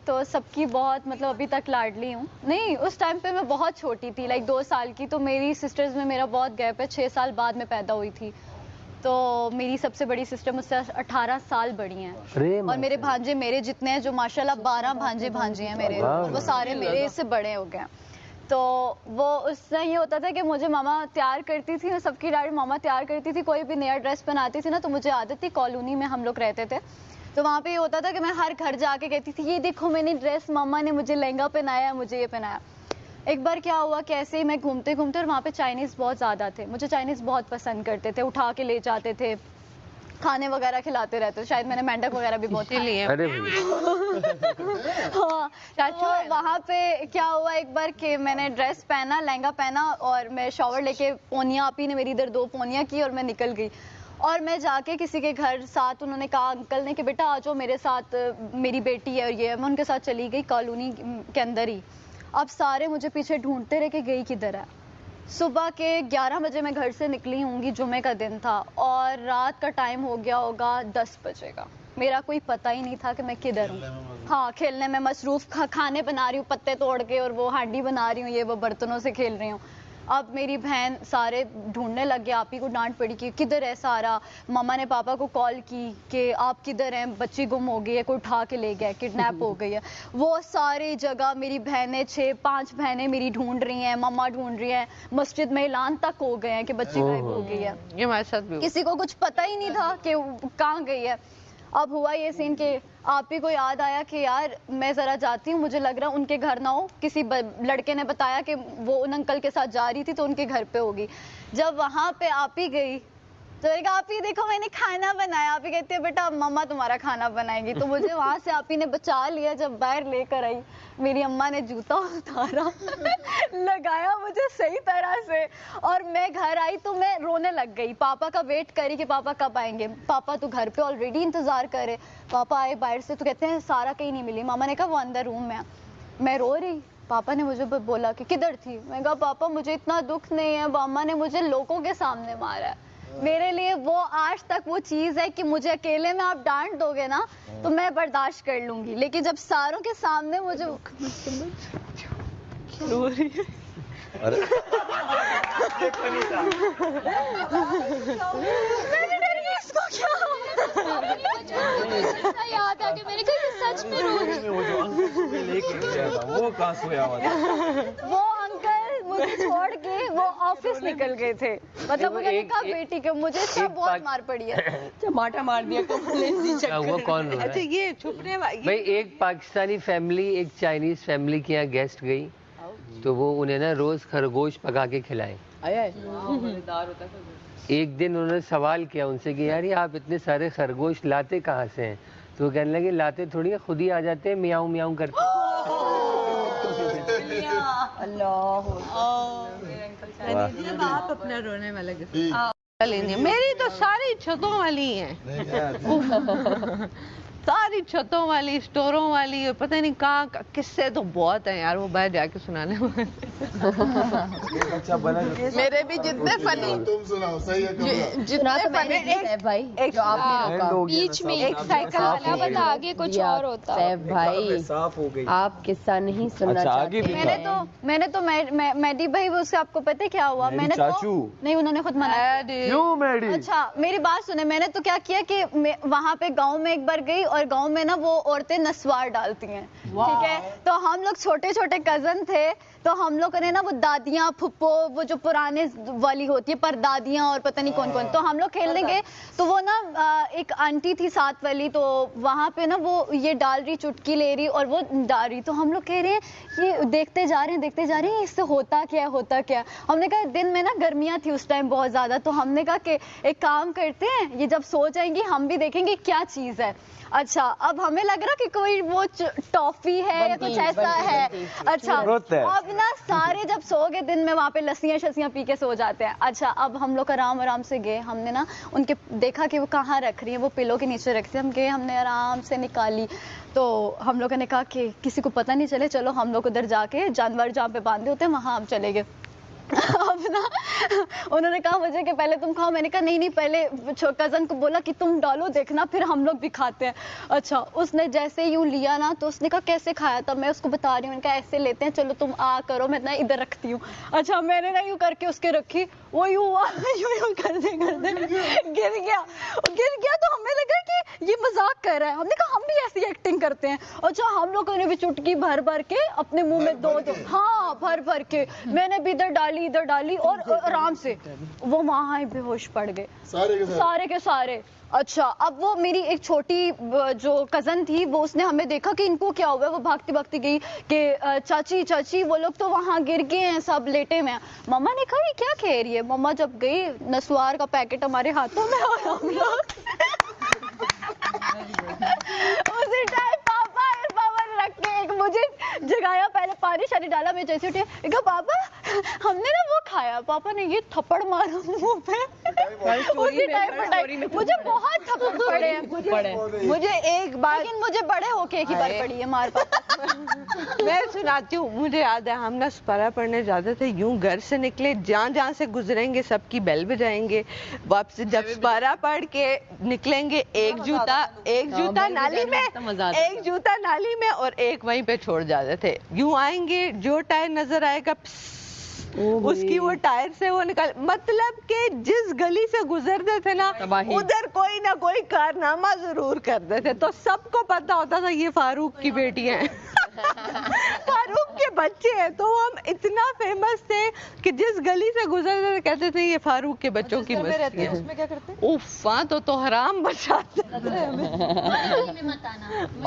तो सबकी बहुत मतलब अभी तक लाडली हूँ। नहीं, उस टाइम पे मैं बहुत छोटी थी, लाइक 2 साल की। तो मेरी सिस्टर्स में मेरा बहुत गैप है, 6 साल बाद में पैदा हुई थी। तो मेरी सबसे बड़ी सिस्टर मुझसे 18 साल बड़ी हैं, और मेरे भांजे मेरे जितने हैं, जो माशाल्लाह 12 भांजे भांजे हैं मेरे, और वो सारे मेरे से बड़े हो गए हैं। तो वो उससे ये होता था कि मुझे मामा तैयार करती थी, सबकी डायरी मामा तैयार करती थी। कोई भी नया ड्रेस बनाती थी ना, तो मुझे आदत थी, कॉलोनी में हम लोग रहते थे, तो वहाँ पे ये होता था कि मैं हर घर जाके कहती थी, ये देखो मैंने ड्रेस, मामा ने मुझे लहंगा पहनाया, मुझे ये पहनाया। एक बार क्या हुआ, कैसे ही मैं घूमते घूमते, और वहाँ पे चाइनीज़ बहुत ज़्यादा थे, मुझे चाइनीज़ बहुत पसंद करते थे, उठा के ले जाते थे, खाने वगैरह खिलाते रहते थे। शायद मैंने मेंढक वगैरह भी बहुत लिए। अरे हाँ, चाचू वहाँ पे क्या हुआ एक बार कि मैंने ड्रेस पहना, लहंगा पहना, और मैं शॉवर लेके पोनिया, आपी ने मेरी इधर 2 पोनिया की और मैं निकल गई। और मैं जाके किसी के घर, साथ उन्होंने कहा अंकल ने कि बेटा आ जाओ मेरे साथ, मेरी बेटी है और ये है। मैं उनके साथ चली गई कॉलोनी के अंदर ही। अब सारे मुझे पीछे ढूंढते रहे कि गई किधर है। सुबह के 11 बजे मैं घर से निकली होंगी, जुमे का दिन था, और रात का टाइम हो गया होगा 10 बजे का। मेरा कोई पता ही नहीं था कि मैं किधर हूँ। हाँ, खेलने में मसरूफ, खाने बना रही हूँ पत्ते तोड़ के, और वो हांडी बना रही हूँ, ये वो बर्तनों से खेल रही हूँ। अब मेरी बहन सारे ढूंढने लग गए, आप ही को डांट पड़ी कि किधर है सारा। मामा ने पापा को कॉल की कि आप किधर हैं, बच्ची गुम हो गई है, कोई उठा के ले गया, किडनैप हो गई है। वो सारी जगह मेरी बहनें, 6-5 बहनें मेरी ढूंढ रही हैं, मम्मा ढूंढ रही हैं, मस्जिद में ऐलान तक हो गए हैं कि बच्ची गायब हो गई है। ये हमारे साथ भी किसी को कुछ पता ही नहीं था कि कहाँ गई है। अब हुआ ये सीन कि आप ही को याद आया कि यार मैं ज़रा जाती हूँ, मुझे लग रहा है उनके घर ना हो। किसी लड़के ने बताया कि वो उन अंकल के साथ जा रही थी, तो उनके घर पे होगी। जब वहाँ पे आप ही गई, तो मैंने कहा आप ही देखो मैंने खाना बनाया। आप ही कहती है बेटा मम्मा तुम्हारा खाना बनाएगी। तो मुझे वहाँ से आप ही ने बचा लिया। जब बाहर लेकर आई, मेरी अम्मा ने जूता उतारा लगाया मुझे सही तरह से, और मैं घर आई तो मैं रोने लग गई। पापा का वेट करी कि पापा कब आएंगे। पापा तो घर पे ऑलरेडी इंतजार करे। पापा आए बाहर से तो कहते हैं सारा कहीं नहीं मिली। मामा ने कहा वो अंदर रूम में। मैं रो रही। पापा ने मुझे बोला कि किधर थी। मैं कहा पापा मुझे इतना दुख नहीं है, मामा ने मुझे लोगों के सामने मारा है। मेरे लिए वो आज तक वो चीज़ है कि मुझे अकेले में आप डांट दोगे ना तो मैं बर्दाश्त कर लूंगी, लेकिन जब सारों के सामने मुझे अरे मैंने डर गई इसको क्या ऐसा याद आ कि मैंने कहा सच में रो रही। वो कहाँ सोया हुआ था? वो अंकल मुझे छोड़ के वो ऑफिस निकल गए थे। मतलब मुझे कहा बेटी के मुझे इसका बहुत मार पड़ी है, टमाटर मार दिया वो कौन रो रहा अच्छा है? ये छुपने वाली भाई एक पाकिस्तानी फैमिली एक चाइनीज फैमिली के यहाँ गेस्ट गई, तो वो उन्हें ना रोज खरगोश पका के खिलाए। एक दिन उन्होंने सवाल किया उनसे कि यार ये आप इतने सारे खरगोश लाते कहाँ से हैं? तो वो कहने लगे लाते थोड़ी है, खुद ही आ जाते हैं मियाऊं मियाऊं करते। आप अपना रोने वाला गिफ्ट मेरी तो सारी छतों वाली हैं सारी छतों वाली, स्टोरों वाली, और पता नहीं कहाँ किस्से तो बहुत हैं यार, वो बाहर जाके सुनाने वाले। मेरे भी जितने फनी, तुम सुनाओ सही है सुना तो मैंने सैफ भाई जो आपने रोका बीच में एक साइकिल वाला बता आगे कुछ और होता। सैफ भाई साफ हो गई। आप किस्सा नहीं सुनना चाहते? मैंने तो मैडी भाई वो उससे आपको पता है क्या हुआ? मैंने तो नहीं, उन्होंने खुद मना किया। अच्छा मेरी बात सुने, मैंने तो क्या किया कि वहाँ पे गाँव में एक बार गई, और गांव में ना वो औरतें नस्वार डालती हैं, ठीक है। तो हम लोग छोटे छोटे कजन थे, तो हम लोगों ने ना वो दादियाँ फुप्पो, वो जो पुराने वाली होती है पर दादियाँ और पता नहीं कौन कौन, तो हम लोग खेलने गए। तो वो ना एक आंटी थी साथ वाली, तो वहाँ पे ना वो ये डाल रही, चुटकी ले रही और वो डाल रही। तो हम लोग कह रहे हैं ये देखते जा रहे हैं इससे होता क्या। हमने कहा दिन में ना गर्मियाँ थी उस टाइम बहुत ज़्यादा, तो हमने कहा कि एक काम करते हैं, ये जब सो जाएंगी हम भी देखेंगे क्या चीज़ है। अच्छा अब हमें लग रहा कि कोई वो टॉफी है या कुछ ऐसा है। अच्छा अब ना सारे जब सो गए दिन में, वहाँ पे लस्सियाँ शस्सियाँ पी के सो जाते हैं। अच्छा अब हम लोग आराम से गए, हमने ना उनके देखा कि वो कहाँ रख रही है, वो पिलो के नीचे रखती है। हम गए, हमने आराम से निकाली, तो हम लोगों ने कहा कि किसी को पता नहीं चले, चलो हम लोग उधर जाके जानवर जहाँ पे बांधे होते हैं वहाँ हम चले गए। अब ना उन्होंने कहा मुझे कि पहले तुम खाओ, मैंने कहा नहीं नहीं, पहले कज़न को बोला कि तुम डालो देखना, फिर हम लोग भी खाते हैं। अच्छा, उसने जैसे यूँ लिया ना तो उसने कहा कैसे खाया था, मैं उसको बता रही हूँ, मैंने कहा ऐसे लेते हैं, चलो तुम आ करो, मैं ना इधर रखती हूँ। अच्छा, मैंने ना यूँ करके उसके रखी, वो यूँ यूँ करते करते गिर गया तो हमें लगा कि ये मजाक कर रहा है। हमने कहा हम भी ऐसी एक्टिंग करते हैं। अच्छा, हम लोगों ने भी चुटकी भर भर के अपने मुंह में दो, हाँ भर के मैंने भी इधर डाली और आराम से वो वहां ही बेहोश पड़ गए सारे के सारे। अच्छा, अब वो मेरी एक छोटी जो कजन थी, वो उसने हमें देखा कि इनको क्या हुआ है, वो भागती भागती गई कि चाची वो लोग तो वहां गिर गए हैं, सब लेटे में। मम्मा ने कहा ये क्या कह रही है। मम्मा जब गई, नसवार का पैकेट हमारे हाथों में और हम लोग उसी टाइम पापा ने रख के एक मुझे जगाया, पहले पानी शानी डाला, मैं जैसे उठी, कहा पापा हमने ना वो खाया। पापा ने ये थप्पड़ मारा मुंह पे, उसी टाइम मुझे बहुत थप्पड़ पड़े हैं। मुझे एक बार, लेकिन मुझे बड़े होके एक ही बार पड़ी है मार पापा। मैं सुनाती हूँ, मुझे याद है हम ना सुपारा पढ़ने जाते थे, यूं घर से निकले, जहाँ से गुजरेंगे सबकी बेल बजाएंगे, वापस जब सुपारा पढ़ के निकलेंगे, एक जूता नाली में, एक जूता नाली में और एक वहीं पे छोड़ जाते थे। यूं आएंगे, जो टायर नजर आएगा उसकी वो टायर से वो निकाल, मतलब कि जिस गली से गुजरते थे ना उधर कोई ना कोई कारनामा जरूर करते थे, तो सबको पता होता था ये फारूक की बेटी है। फारूक के बच्चे हैं, तो हम इतना फेमस थे कि जिस गली से गुजरते थे कहते थे ये फारूक के बच्चों की बस्ती है। उसमें क्या करते? उफ़, तो हराम बचाते।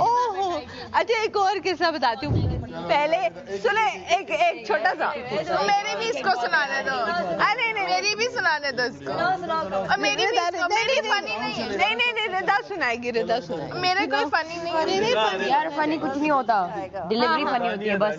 ओहो, अच्छा एक और किस्सा बताती हूँ। पहले सुने, एक छोटा सा, मेरी भी इसको सुनाने दो। नहीं मेरी भी सुनाने दो इसको। और मेरी फनी नहीं, रिदा सुनाएगी। मेरे कोई फनी नहीं। यार फनी कुछ नहीं होता, डिलीवरी फनी होती है बस।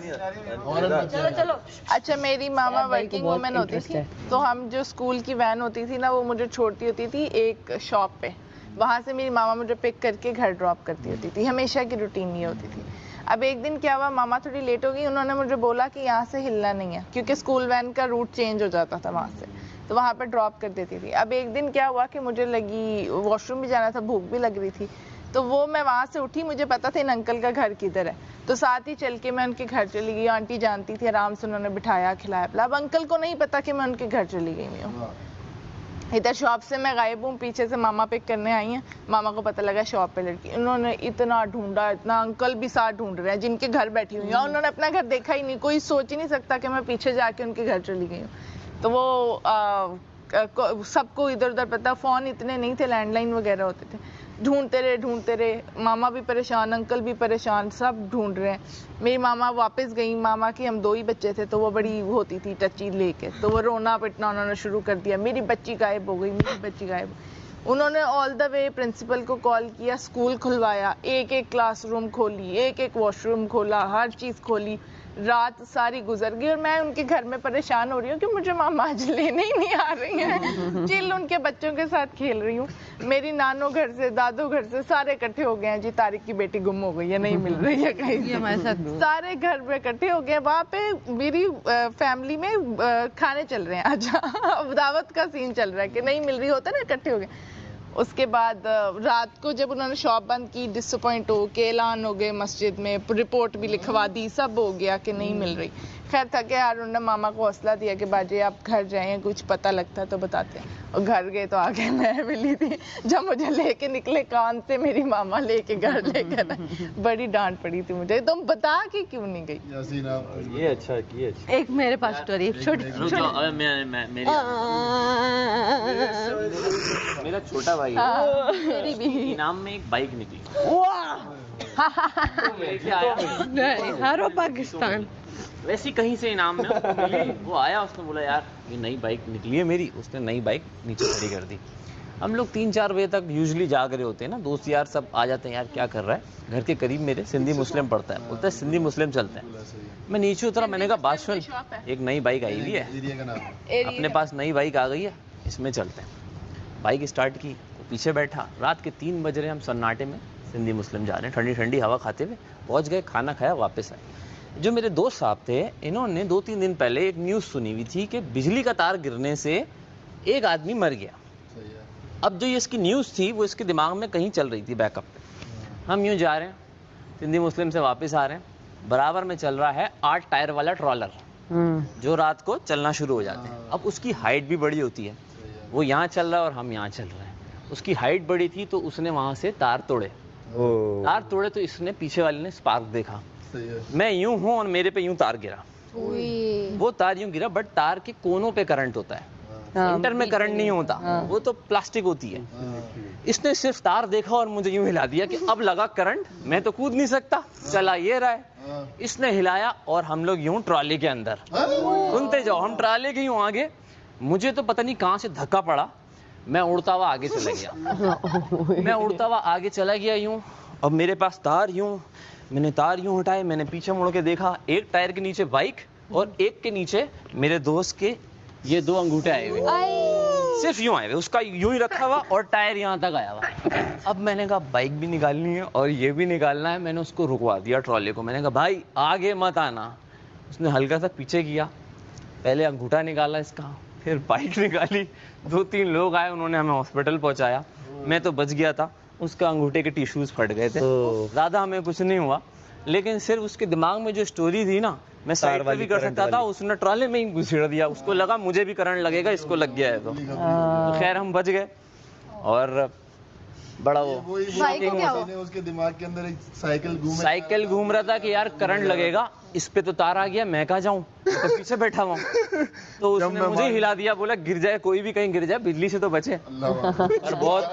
चलो। अच्छा, मेरी मामा वर्किंग वुमेन होती थी, तो हम जो स्कूल की वैन होती थी ना, वो मुझे छोड़ती होती थी एक शॉप पे, वहाँ से मेरी मामा मुझे पिक करके घर ड्रॉप करती होती थी, हमेशा की रूटीन ये होती थी। अब एक दिन क्या हुआ, मामा थोड़ी लेट हो गई, उन्होंने मुझे बोला कि यहाँ से हिलना नहीं है, क्योंकि स्कूल वैन का रूट चेंज हो जाता था वहाँ से, तो वहाँ पर ड्रॉप कर देती थी। अब एक दिन क्या हुआ कि मुझे लगी वॉशरूम भी जाना था, भूख भी लग रही थी, तो वो मैं वहाँ से उठी, मुझे पता था इन अंकल का घर किधर है, तो साथ ही चल के मैं उनके घर चली गई। आंटी जानती थी, आराम से उन्होंने बिठाया, खिलाया पिलाया। अब अंकल को नहीं पता कि मैं उनके घर चली गई हूँ। इधर शॉप से मैं गायब हूँ, पीछे से मामा पिक करने आई हैं, मामा को पता लगा शॉप पे लड़की। उन्होंने इतना ढूंढा, इतना, अंकल भी साथ ढूंढ रहे हैं जिनके घर बैठी हुई हैं, उन्होंने अपना घर देखा ही नहीं। कोई सोच ही नहीं सकता कि मैं पीछे जाके उनके घर चली गई हूँ। तो वो सबको इधर उधर पता, फोन इतने नहीं थे, लैंडलाइन वगैरह होते थे। ढूंढते रहे, मामा भी परेशान, अंकल भी परेशान, सब ढूंढ रहे हैं। मेरी मामा वापस गई, मामा की हम 2 ही बच्चे थे, तो वो बड़ी होती थी टची लेके, तो वो रोना पिटना उन्होंने शुरू कर दिया, मेरी बच्ची गायब हो गई, मेरी बच्ची गायब। उन्होंने ऑल द वे प्रिंसिपल को कॉल किया, स्कूल खुलवाया, एक क्लासरूम खोली, एक वॉशरूम खोला, हर चीज़ खोली। रात सारी गुजर गई और मैं उनके घर में परेशान हो रही हूँ कि मुझे मामा आज लेने ही नहीं आ रही हैं। चिल उनके बच्चों के साथ खेल रही हूँ। मेरी नानो घर से, दादो घर से सारे इकट्ठे हो गए हैं, जी तारिक की बेटी गुम हो गई है, नहीं मिल रही है कहीं। सारे घर में इकट्ठे हो गए। वहाँ पे मेरी फैमिली में खाने चल रहे हैं, अच्छा दावत का सीन चल रहा है कि नहीं मिल रही, होता ना इकट्ठे हो गए। उसके बाद रात को जब उन्होंने शॉप बंद की, डिसअपॉइंट हो के ऐलान हो गए मस्जिद में, रिपोर्ट भी लिखवा दी, सब हो गया कि नहीं मिल रही। खैर थके हार उन्होंने मामा को हौसला दिया कि बाजी आप घर जाएं, कुछ पता लगता है तो बताते हैं। और घर गए तो आगे मैं मिली थी, जब मुझे लेके निकले कान से मेरी मामा लेके घर लेकर, बड़ी डांट पड़ी थी मुझे, तुम बता के क्यों नहीं गई। ये अच्छा। एक मेरे पास स्टोरी छोटी, मेरा छोटा भाई मेरी भी इनाम में एक बाइक निकली। हारो पाकिस्तान, वैसे कहीं से इनाम में उसको मिली। वो आया, उसने बोला यार ये नई बाइक निकली है मेरी, उसने नई बाइक नीचे खड़ी कर दी। हम लोग 3-4 बजे तक यूजुअली जाग रहे होते हैं ना, दोस्त यार सब आ जाते हैं, यार क्या कर रहा है। घर के करीब मेरे सिंधी मुस्लिम पड़ता है, बोलता है सिंधी मुस्लिम चलते हैं। मैं नीचे उतरा, मैंने कहा बात सुन, एक नई बाइक आई हुई है, अपने पास नई बाइक आ गई है, इसमें चलते हैं। बाइक स्टार्ट की, वो पीछे बैठा। रात के 3 बज रहे, हम सन्नाटे में सिंधी मुस्लिम जा रहे हैं, ठंडी ठंडी हवा खाते हुए। पहुंच गए, खाना खाया, वापस आए। जो मेरे दोस्त साहब थे, इन्होंने 2-3 दिन पहले एक न्यूज़ सुनी हुई थी कि बिजली का तार गिरने से एक आदमी मर गया। अब जो ये इसकी न्यूज़ थी वो इसके दिमाग में कहीं चल रही थी बैकअप पे। हम यूँ जा रहे हैं, सिंधी मुस्लिम से वापस आ रहे हैं, बराबर में चल रहा है 8 टायर वाला ट्रॉलर जो रात को चलना शुरू हो जाते हैं। अब उसकी हाइट भी बड़ी होती है, वो यहाँ चल रहा है और हम यहाँ चल रहे हैं। उसकी हाइट बड़ी थी तो उसने वहाँ से तार तोड़े। तार तोड़े तो इसने पीछे वाले ने स्पार्क देखा, मैं यूं हूं और मेरे पे यूं तार गिरा। वो तार यूं गिरा, बट तार के कोनों पे करंट होता है, सेंटर में करंट नहीं होता, वो तो प्लास्टिक होती है। इसने सिर्फ तार देखा और मुझे यूं हिला दिया कि अब लगा करंट, मैं तो कूद नहीं सकता, चला ये रहा है। इसने हिलाया और हम लोग यूं ट्रॉली के अंदर, सुनते जाओ, हम ट्रॉली के यूं आगे। मुझे तो पता नहीं कहाँ से धक्का पड़ा, मैं उड़ता हुआ आगे चला गया। मैं उड़ता हुआ आगे चला गया यूं। अब मेरे पास तार यूं, मैंने तार यूं हटाए, मैंने पीछे मुड़ के देखा, एक टायर के नीचे बाइक और एक के नीचे मेरे दोस्त के ये 2 अंगूठे आए हुए, सिर्फ यूं आए हुए, उसका यूं ही रखा हुआ और टायर यहाँ तक आया हुआ। अब मैंने कहा बाइक भी निकालनी है और ये भी निकालना है। मैंने उसको रुकवा दिया ट्रॉली को, मैंने कहा भाई आगे मत आना। उसने हल्का सा पीछे किया, पहले अंगूठा निकाला इसका, फिर बाइक निकाली, 2-3 लोग आए, उन्होंने हमें हॉस्पिटल पहुंचाया। मैं तो बच गया था, उसका अंगूठे के टिश्यूज फट गए थे, ज्यादा हमें कुछ नहीं हुआ। लेकिन सिर्फ उसके दिमाग में जो स्टोरी थी ना, मैं साइड पे भी कर सकता था, उसने ट्रॉले में ही घुसेड़ दिया। उसको लगा मुझे भी करंट लगेगा, इसको लग गया है तो खैर हम बच गए। और बड़ा वो उसके दिमाग के अंदर एक साइकिल घूम रहा था कि यार करंट लगेगा, इस पे तो तार आ गया, मैं कहाँ जाऊं, तो पीछे बैठा हुआ। तो उसने मुझे हिला दिया, बोला गिर जाए, कोई भी कहीं गिर जाए, बिजली से तो बचे। और बहुत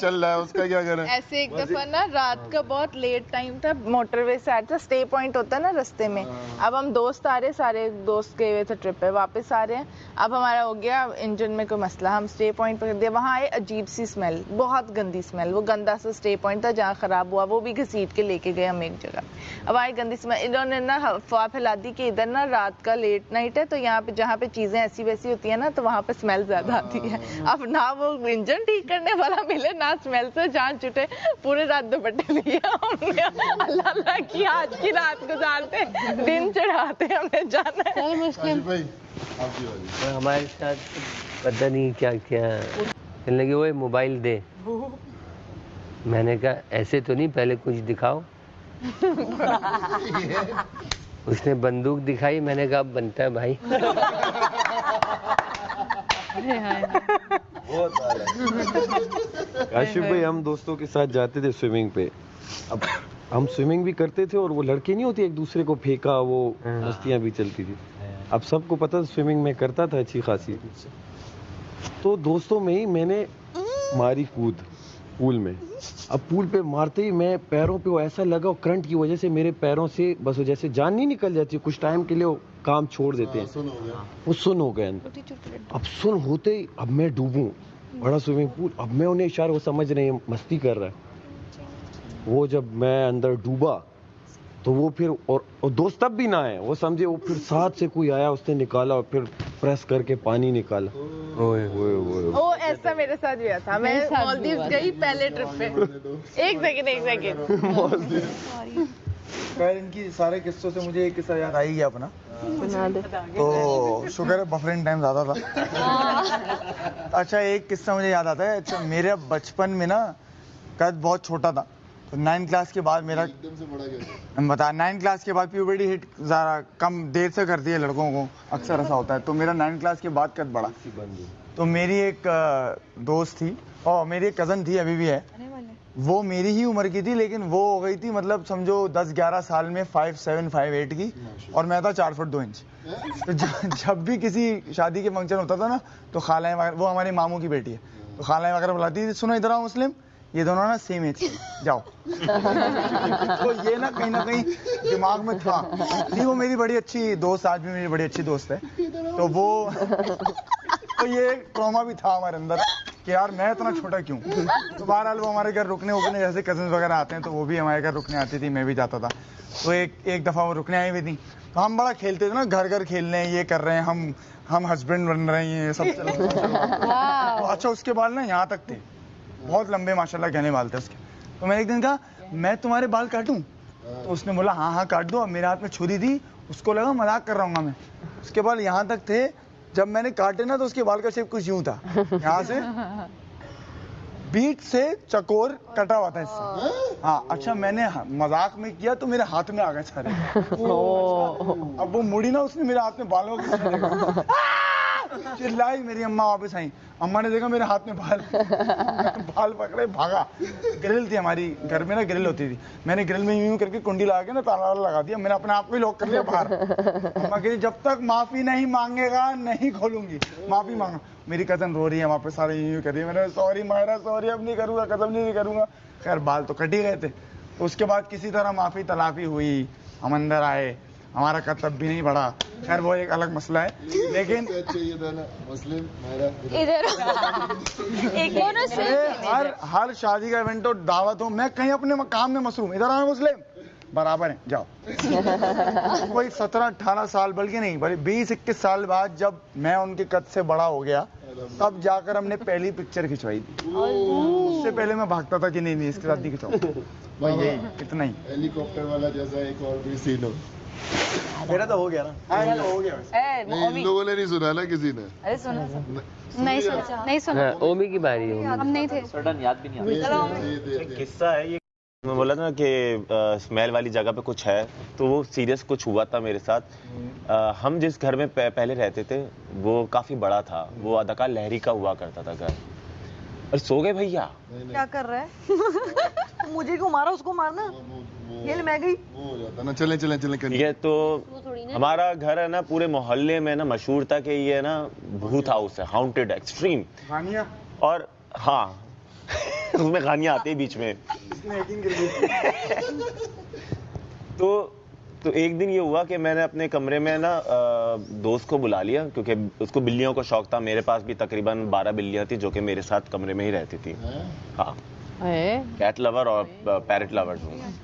चल रहा है, उसका क्या करें। ऐसे एक दफा ना रात का बहुत लेट टाइम था, मोटरवे से आ रहा था, स्टे पॉइंट होता है ना रास्ते में। अब हम दोस्त आ रहे, सारे दोस्त गए हुए थे ट्रिप पे, वापस आ रहे हैं। अब हमारा हो गया इंजन में कोई मसला, हम स्टे पॉइंट पकड़ दिया। वहाँ आए, अजीब सी स्मेल, बहुत गंदी स्मेल, वो गंदा सा स्टे पॉइंट था जहाँ खराब हुआ, वो भी घसीट के लेके गए हम एक जगह। अब आए गंदी स्मेल, इन्होंने ना अफवाह फैला दी कि इधर ना रात का लेट नाइट है, तो यहाँ पे जहाँ पे चीजें ऐसी वैसी होती है ना, तो वहाँ पे स्मेल ज्यादा आती है। अब ना वो इंजन ठीक करने वाला मिले, ना स्मेल से जान छुटे, पूरे रात दुपट्टे लिए हमने, अल्लाह अल्लाह की आज की रात गुजारते, दिन चढ़ाते, हमने जाना है। मुश्किल हमारे साथ पता नहीं क्या क्या कहने लगे, वो मोबाइल दे। मैंने कहा ऐसे तो नहीं, पहले कुछ दिखाओ। उसने बंदूक दिखाई, मैंने कहा अब बनता है भाई। आशिफ भाई, हम दोस्तों के साथ जाते थे स्विमिंग पे। अब हम स्विमिंग भी करते थे और वो लड़के नहीं होती एक दूसरे को फेंका, वो मस्तियां भी चलती थी। अब सबको पता था स्विमिंग में करता था अच्छी खासी, तो दोस्तों में ही मैंने मारी कूद पूल में। अब पूल पे मारते ही मैं पैरों पे वो ऐसा लगा, करंट की वजह से मेरे पैरों से बस जैसे जान नहीं निकल जाती, कुछ टाइम के लिए वो काम छोड़ देते हैं। वो सुन हो गए अंदर। अब सुन होते ही अब मैं डूबूं, बड़ा स्विमिंग पूल, अब मैं उन्हें इशारा, वो समझ रहे हैं मस्ती कर रहा है। वो जब मैं अंदर डूबा तो वो फिर और दोस्त तब भी ना आए, वो समझे, वो फिर साथ से कोई आया, उसने निकाला और फिर प्रेस करके पानी निकाला। ओ ऐसा मेरे साथ भी हुआ था। मैं मालदीव गई पहले ट्रिप पे। एक सेकंड खैर, इनकी सारे किस्सों से मुझे एक किस्सा याद आ ही गया अपना। तो शुक्र है बफरिंग टाइम ज्यादा था। अच्छा, एक किस्सा मुझे याद आता है। अच्छा, मेरे बचपन में ना कद बहुत छोटा था, तो 9th क्लास के बाद मेरा एकदम से बड़ा गया। बता 9th क्लास के बाद प्यूबर्टी हिट ज़रा कम देर से करती है लड़कों को, अक्सर ऐसा होता है। तो मेरा 9th क्लास के बाद कद बढ़ा। तो मेरी एक दोस्त थी और मेरी एक कज़न थी, अभी भी है, वो मेरी ही उम्र की थी, लेकिन वो हो गई थी मतलब समझो 10-11 साल में 5'7", 5'8" की, और मैं था 4 फुट 2 इंच। तो जब भी किसी शादी के फंक्शन होता था ना, तो खालाएं वगैरह, वो हमारे मामू की बेटी है, तो खालाएं वगैरह बुलाती थी, सुनो इधर आओ मुस्लिम, ये दोनों ना सेम एज के, जाओ। तो ये ना कहीं दिमाग में था। नहीं, वो मेरी बड़ी अच्छी दोस्त, आज भी मेरी बड़ी अच्छी दोस्त है। तो वो तो ये ट्रॉमा भी था हमारे अंदर कि यार मैं इतना छोटा क्यों। तो बहरहाल वो हमारे घर रुकने उकने, जैसे कजन वगैरह आते हैं तो वो भी हमारे घर रुकने आती थी, मैं भी जाता था। तो एक दफ़ा वो रुकने आई हुई थी, तो हम बड़ा खेलते थे ना, घर घर खेल रहे हैं, ये कर रहे हैं, हम हस्बैंड बन रहे हैं, ये सब चल रहा। तो अच्छा, उसके बाल ना यहाँ तक थे, बहुत लंबे माशाल्लाह घने बाल थे उसके। तो मैं एक दिन कहा, मैं तुम्हारे बाल काटूं? तो उसने बोला हाँ हाँ काट दो। मेरे हाथ में छुरी थी, उसको लगा मजाक कर रहा हूँ मैं। उसके बाल यहाँ तक थे, जब मैंने काटे ना तो उसके बाल का शेप कुछ यूं था, यहाँ से बीट से चकोर कटा हुआ था इससे। हाँ अच्छा, मैंने मजाक में किया तो मेरे हाथ में आ गए सारे। अब वो मुड़ी ना, उसने मेरे हाथ में बालों को चिल्लाई। मेरी अम्मा वापस आई, अम्मा ने देखा मेरे हाथ में बाल पकड़े, भागा। ग्रिल थी हमारी घर में ना, ग्रिल होती थी। मैंने ग्रिल में यूं करके कुंडी लगा के ना ताला लगा दिया। मैंने अपने आप को ही लॉक कर लिया बाहर। अम्मा कह रही जब तक माफी नहीं मांगेगा नहीं खोलूंगी, माफी मांगा। मेरी कजन रो रही है वहाँ पे, सारे यूं कर रही है। मैंने सॉरी मायरा सॉरी, अब नहीं करूंगा, कसम नहीं करूंगा। खैर बाल तो कट ही गए थे। उसके बाद किसी तरह माफी तलाफी हुई, हम अंदर आए, हमारा कर्तव्य भी नहीं बढ़ा। खैर वो एक अलग मसला है, लेकिन हर शादी का इवेंट हो, दावत हो, मैं कहीं अपने काम में मसरूम, इधर आए मुस्लिम बराबर है, जाओ। कोई 17-18 साल, बल्कि नहीं, बल्कि 20-21 साल बाद जब मैं उनके कद से बड़ा हो गया, तब जाकर हमने पहली पिक्चर खिंचवाई थी। उससे पहले मैं भागता था कि नहीं इसके साथ नहीं खिंचाऊंगा। यही इतना ही। हेलीकॉप्टर वाला जैसा एक और भी सीन हो। मेरा तो हो गया ना। हो गया। इन लोगों ने नहीं सुना ना, किसी ने? अरे सुना नहीं सुना। ओमी की बारी है। हम नहीं थे, सडन याद भी नहीं आता। किस्सा है ये, मैं बोला ना कि स्मेल वाली जगह पे कुछ है, तो वो सीरियस कुछ हुआ था मेरे साथ। हम जिस घर में पहले रहते थे वो काफी बड़ा था, वो अदाकार लहरी का हुआ करता था घर। और सो गए भैया। क्या कर रहा है? मुझे क्यों मारा, उसको मारना। ये मैं गई वो हो जाता ना। चले चले चले ठीक है, तो हमारा घर है ना पूरे मोहल्ले में ना मशहूर था कि ये ना भूत हाउस है, हाउंटेड एक्सट्रीम। और हाँ उसमें गानियां आती है बीच में। तो एक दिन ये हुआ कि मैंने अपने कमरे में ना दोस्त को बुला लिया, क्योंकि उसको बिल्लियों का शौक था। मेरे पास भी तकरीबन 12 बिल्लियां थी जो कि मेरे साथ कमरे में ही रहती थी। हाँ, कैट लवर और पैरेट लवर हूँ।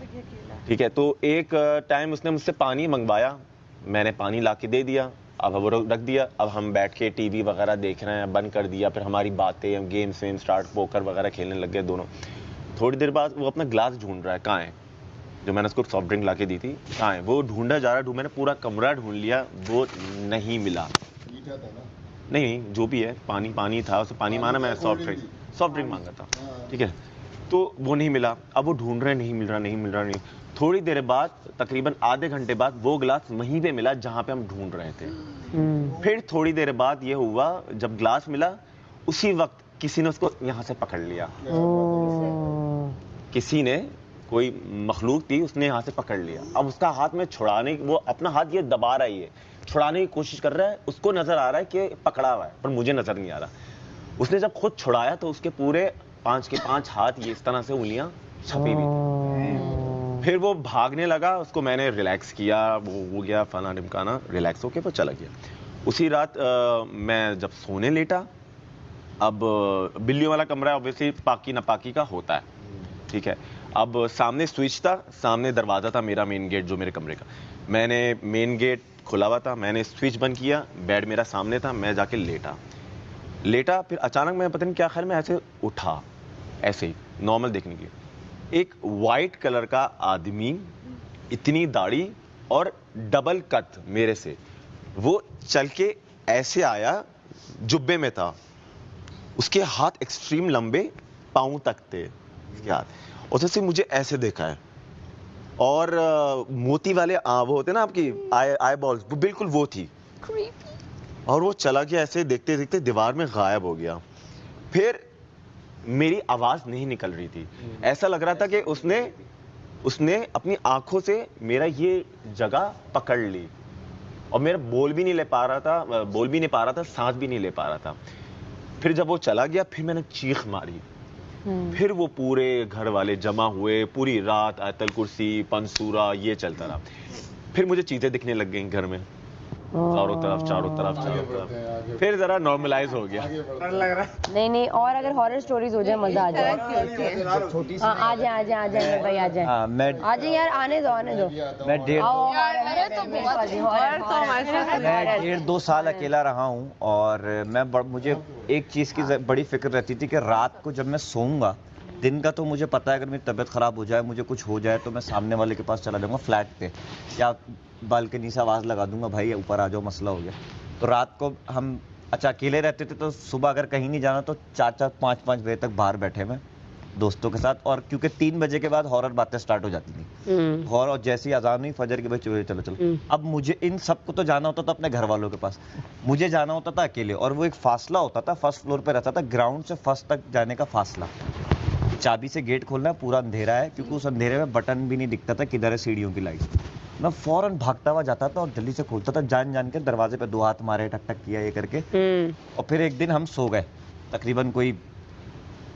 ठीक है, तो एक टाइम उसने मुझसे पानी मंगवाया, मैंने पानी ला के दे दिया। अब वो रख दिया। अब हम बैठ के टीवी वगैरह देख रहे हैं, बंद कर दिया। फिर हमारी बातें, हम गेम्स वेम स्टार्ट, पोकर वगैरह खेलने लग गए दोनों। थोड़ी देर बाद वो अपना ग्लास ढूंढ रहा है, कहाँ है जो मैंने उसको सॉफ्ट ड्रिंक ला के दी थी, कहाँ है वो? ढूंढा जा रहा है। मैंने पूरा कमरा ढूंढ लिया, वो नहीं मिला। नहीं, जो भी है, पानी था, उसे पानी माना, मैं सॉफ्ट ड्रिंक मांगा था। ठीक है, तो वो नहीं मिला। अब वो ढूंढ रहे, नहीं मिल रहा। थोड़ी देर बाद, तकरीबन आधे घंटे बाद, वो ग्लास वहीं पे मिला जहां पे हम ढूंढ रहे थे। फिर थोड़ी देर बाद ये हुआ, जब ग्लास मिला उसी वक्त किसी ने उसको यहाँ से पकड़ लिया। किसी ने, कोई मखलूक थी, उसने यहाँ से पकड़ लिया। अब उसका हाथ में छुड़ाने, वो अपना हाथ ये दबा रहा है, छुड़ाने की कोशिश कर रहा है। उसको नजर आ रहा है कि पकड़ा हुआ है, पर मुझे नजर नहीं आ रहा। उसने जब खुद छुड़ाया तो उसके पूरे 5 के 5 हाथ ये इस तरह से उंगलियां छपी हुई थी। फिर वो भागने लगा, उसको मैंने रिलैक्स किया, वो हो गया फना ढिमकाना, रिलैक्स होके वो चला गया। उसी रात मैं जब सोने लेटा, अब बिल्लियों वाला कमरा ऑब्वियसली पाकी नापाकी का होता है, ठीक है। अब सामने स्विच था, सामने दरवाज़ा था मेरा, मेन गेट जो मेरे कमरे का। मैंने मेन गेट खुला हुआ था, मैंने स्विच बंद किया, बेड मेरा सामने था, मैं जाके लेटा। फिर अचानक मैं पता नहीं क्या ख्याल में ऐसे उठा, ऐसे ही नॉर्मल देखने के लिए। एक वाइट कलर का आदमी, इतनी दाढ़ी और डबल कट मेरे से, वो चल के ऐसे आया, जुब्बे में था, उसके हाथ एक्सट्रीम लंबे, पाँव तक थे उसके हाथ, और जैसे मुझे ऐसे देखा है। और मोती वाले वो होते ना आपकी आई बॉल्स, वो बिल्कुल वो थी। और वो चला गया, ऐसे देखते देखते दीवार में गायब हो गया। फिर मेरी आवाज नहीं निकल रही थी, ऐसा लग रहा था कि उसने अपनी आंखों से मेरा ये जगह पकड़ ली, और मेरा बोल भी नहीं पा रहा था, सांस भी नहीं ले पा रहा था। फिर जब वो चला गया, फिर मैंने चीख मारी। फिर वो पूरे घर वाले जमा हुए, पूरी रात आयतल कुर्सी, पंसूरा, ये चलता रहा। फिर मुझे चीजें दिखने लग गई घर में, चारों तरफ। फिर जरा नॉर्मलाइज हो गया। लग रहा है। नहीं, और अगर हॉरर स्टोरीज हो जाए मजा आ जाए। आ जाए भाई, आ जाए। आ जाए यार, आने दो। मैं 1.5-2 साल अकेला रहा हूँ, और मुझे एक चीज़ की बड़ी फिक्र रहती थी कि रात को जब मैं सोऊंगा दिन का तो मुझे पता है अगर मेरी तबीयत खराब हो जाए, मुझे कुछ हो जाए, तो मैं सामने वाले के पास चला जाऊंगा फ्लैट पे, या बालकनी से आवाज़ लगा दूंगा, भाई ऊपर आ जाओ, मसला हो गया। तो रात को हम अच्छा अकेले रहते थे, तो सुबह अगर कहीं नहीं जाना तो 4-4, 5-5 बजे तक बाहर बैठे मैं दोस्तों के साथ। और क्योंकि 3 बजे के बाद हॉरर बातें स्टार्ट हो जाती थी, हॉरर, और जैसी अजान हुई फजर की, भाई चलो चलो। अब मुझे इन सबको तो जाना होता था अपने घर वालों के पास, मुझे जाना होता था अकेले, और वो एक फासला होता था, फर्स्ट फ्लोर पे रहता था, ग्राउंड से फर्स्ट तक जाने का फासला, चाबी से गेट खोलना है, पूरा अंधेरा है, क्योंकि उस अंधेरे में बटन भी नहीं दिखता था किधर है सीढ़ियों की लाइट। मैं फौरन भागता हुआ जाता था और जल्दी से खोलता था, जान के दरवाजे पे 2 हाथ मारे, टक टक किया ये करके। और फिर एक दिन हम सो गए, तकरीबन कोई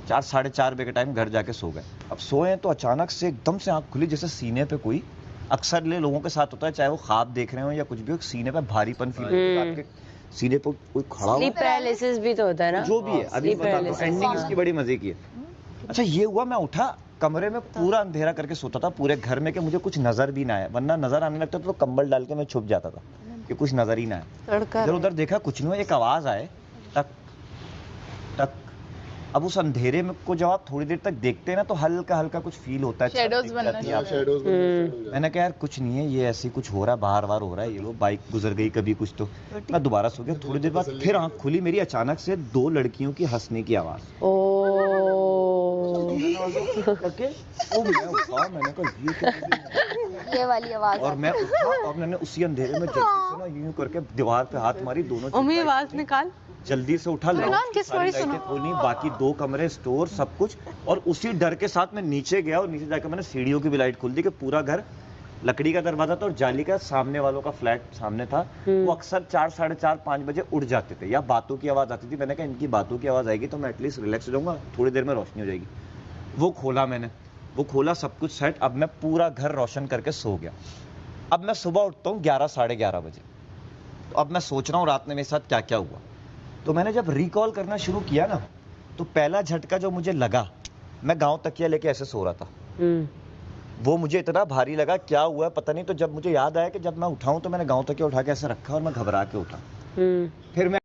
4, 4:30 बजे के टाइम घर जाके सो गए। अब सोए तो अचानक से एकदम से आंख खुली, जैसे सीने पे कोई, अक्सर लोगों के साथ होता है, चाहे वो ख्वाब देख रहे हो या कुछ भी हो, सीने पे भारीपन फील होता है, आपके सीने पे कोई खड़ा हुआ। स्लीप पैरालिसिस भी तो होता है ना, जो भी है, अभी एंडिंग इसकी बड़ी मजे की है। अच्छा ये हुआ, मैं उठा, कमरे में पूरा अंधेरा करके सोता था पूरे घर में, कि मुझे कुछ नजर भी ना आए, वरना नजर आने लगता तो कंबल डाल के मैं छुप जाता था कि कुछ नजर ही ना आए। इधर उधर देखा, कुछ नहीं हुआ, एक आवाज आए, टक टक। अब उस अंधेरे में को जब आप थोड़ी देर तक देखते हैं ना, तो हल्का हल्का कुछ फील होता है, शेडोज बनना। मैंने कहा यार कुछ नहीं है, ये ऐसे कुछ हो रहा है, बार बार हो रहा है, ये वो बाइक गुजर गई कभी कुछ। तो मैं दोबारा सो गया। थोड़ी देर बाद फिर आंख खुली मेरी, अचानक से 2 लड़कियों की हंसने की आवाज। मैंने कहा ये वाली आवाज, और मैं उठा और मैंने उसी अंधेरे में जल्दी से ना यूं करके दीवार पे हाथ मारी, दोनों आवाज निकाल, जल्दी से उठा, खोली, बाकी 2 कमरे, स्टोर, सब कुछ। और उसी डर के साथ मैं नीचे गया, और नीचे जाकर मैंने सीढ़ियों की भी लाइट खोल दी, कि पूरा घर, लकड़ी का दरवाजा था और जाली का, सामने वालों का फ्लैट सामने था, वो अक्सर 4, 4:30, 5 बजे उठ जाते थे, या बातों की आवाज आती थी। मैंने कहा इनकी बातों की आवाज आएगी तो मैं एटलीस्ट रिलैक्स हो जाऊंगा, थोड़ी देर में रोशनी हो जाएगी। वो खोला मैंने, वो खोला, सब कुछ सेट। अब मैं पूरा घर रोशन करके सो गया। अब मैं सुबह उठता हूँ 11, 11:30 बजे। तो अब मैं सोच रहा हूँ रात में मेरे साथ क्या क्या हुआ। तो मैंने जब रिकॉल करना शुरू किया ना, तो पहला झटका जो मुझे लगा, मैं गांव तकिया लेके ऐसे सो रहा था, वो मुझे इतना भारी लगा, क्या हुआ है पता नहीं। तो जब मुझे याद आया कि जब मैं उठाऊं तो मैंने गांव तकिया उठा के ऐसे रखा और मैं घबरा के उठा। फिर मैं